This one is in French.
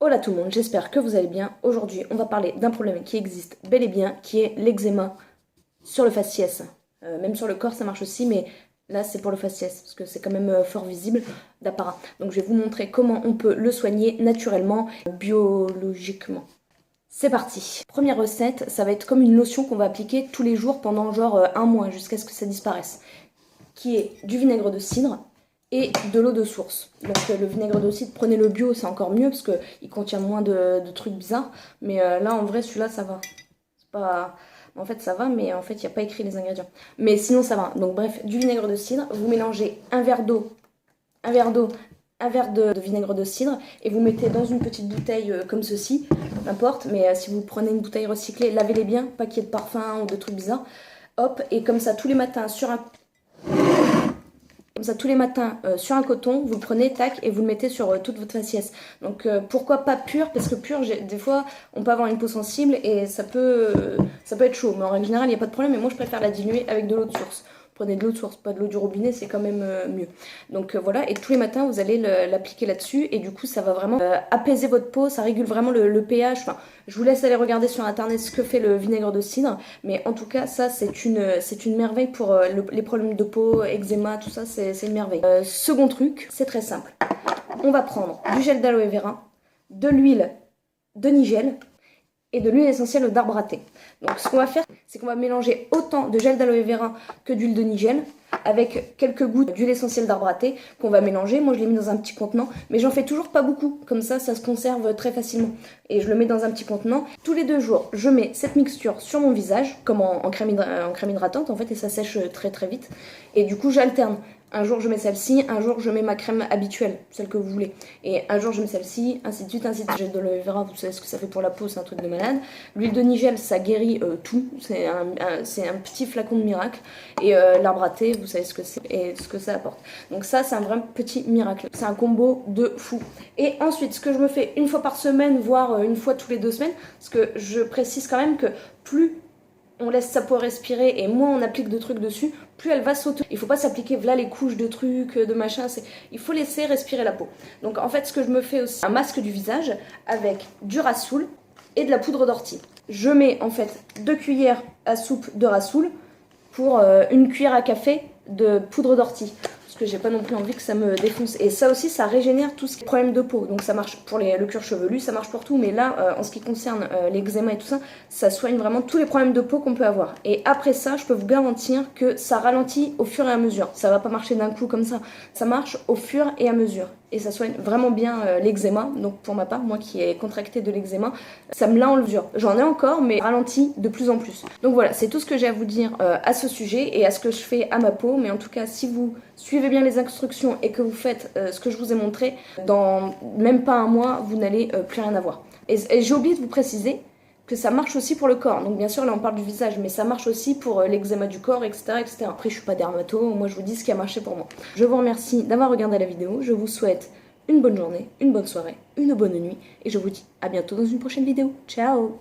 Hola tout le monde, j'espère que vous allez bien. Aujourd'hui, on va parler d'un problème qui existe bel et bien, qui est l'eczéma sur le faciès. Même sur le corps, ça marche aussi, mais là, c'est pour le faciès, parce que c'est quand même fort visible d'apparat. Donc, je vais vous montrer comment on peut le soigner naturellement, biologiquement. C'est parti. Première recette, ça va être comme une lotion qu'on va appliquer tous les jours pendant genre un mois, jusqu'à ce que ça disparaisse, qui est du vinaigre de cidre et de l'eau de source. Donc le vinaigre de cidre, prenez le bio, c'est encore mieux parce qu'il contient moins de trucs bizarres. Mais là, en vrai, celui-là, ça va. C'est pas... En fait, ça va, mais en fait, il n'y a pas écrit les ingrédients. Mais sinon, ça va. Donc bref, du vinaigre de cidre, vous mélangez un verre d'eau, un verre d'eau, un verre de vinaigre de cidre et vous mettez dans une petite bouteille comme ceci, n'importe. Mais si vous prenez une bouteille recyclée, lavez-les bien, pas qu'il y ait de parfum ou de trucs bizarres. Hop, et comme ça, tous les matins, sur un sur un coton, vous le prenez, tac, et vous le mettez sur toute votre faciès. Donc pourquoi pas pur? Parce que pur, des fois, on peut avoir une peau sensible et ça peut être chaud. Mais en règle générale, il n'y a pas de problème. Mais moi, je préfère la diluer avec de l'eau de source. Prenez de l'eau de source, pas de l'eau du robinet, c'est quand même mieux. Donc voilà, et tous les matins, vous allez l'appliquer là-dessus. Et du coup, ça va vraiment apaiser votre peau, ça régule vraiment le pH. Enfin, je vous laisse aller regarder sur internet ce que fait le vinaigre de cidre. Mais en tout cas, ça, c'est une merveille pour les problèmes de peau, eczéma, tout ça, c'est une merveille. Second truc, c'est très simple. On va prendre du gel d'aloe vera, de l'huile de nigel et de l'huile essentielle d'arbre à thé. Donc ce qu'on va faire, c'est qu'on va mélanger autant de gel d'aloe vera que d'huile de nigel avec quelques gouttes d'huile essentielle d'arbre à thé qu'on va mélanger. Moi je l'ai mis dans un petit contenant, mais j'en fais toujours pas beaucoup, comme ça se conserve très facilement. Et je le mets dans un petit contenant. Tous les 2 jours, je mets cette mixture sur mon visage, comme en crème hydratante en fait, et ça sèche très très vite. Et du coup j'alterne. Un jour je mets celle-ci, un jour je mets ma crème habituelle, celle que vous voulez. Et un jour je mets celle-ci, ainsi de suite, ainsi de suite. Gel d'aloe vera, vous savez ce que ça fait pour la peau, c'est un truc de malade. L'huile de nigel, ça guérit tout, c'est un petit flacon de miracle. Et l'arbre à thé, vous savez ce que c'est et ce que ça apporte. Donc ça, c'est un vrai petit miracle. C'est un combo de fou. Et ensuite, ce que je me fais une fois par semaine, voire une fois tous les 2 semaines, parce que je précise quand même que plus on laisse sa peau respirer et moins on applique de trucs dessus, plus elle va sauter. Il faut pas s'appliquer voilà les couches de trucs, de machin, il faut laisser respirer la peau. Donc en fait ce que je me fais aussi, un masque du visage avec du rassoul et de la poudre d'ortie. Je mets en fait 2 cuillères à soupe de rassoul pour 1 cuillère à café de poudre d'ortie. Parce que j'ai pas non plus envie que ça me défonce. Et ça aussi, ça régénère tout ce qui est problème de peau. Donc ça marche pour le cuir chevelu, ça marche pour tout. Mais là, en ce qui concerne l'eczéma et tout ça, ça soigne vraiment tous les problèmes de peau qu'on peut avoir. Et après ça, je peux vous garantir que ça ralentit au fur et à mesure. Ça va pas marcher d'un coup comme ça. Ça marche au fur et à mesure. Et ça soigne vraiment bien l'eczéma. Donc pour ma part, moi qui ai contracté de l'eczéma, ça me l'a enlevé. J'en ai encore, mais ralenti de plus en plus. Donc voilà, c'est tout ce que j'ai à vous dire à ce sujet et à ce que je fais à ma peau. Mais en tout cas, si vous suivez bien les instructions et que vous faites ce que je vous ai montré, dans même pas un mois, vous n'allez plus rien avoir. Et j'ai oublié de vous préciser que ça marche aussi pour le corps. Donc bien sûr, là on parle du visage, mais ça marche aussi pour l'eczéma du corps, etc., etc. Après, je suis pas dermato, moi je vous dis ce qui a marché pour moi. Je vous remercie d'avoir regardé la vidéo, je vous souhaite une bonne journée, une bonne soirée, une bonne nuit, et je vous dis à bientôt dans une prochaine vidéo. Ciao!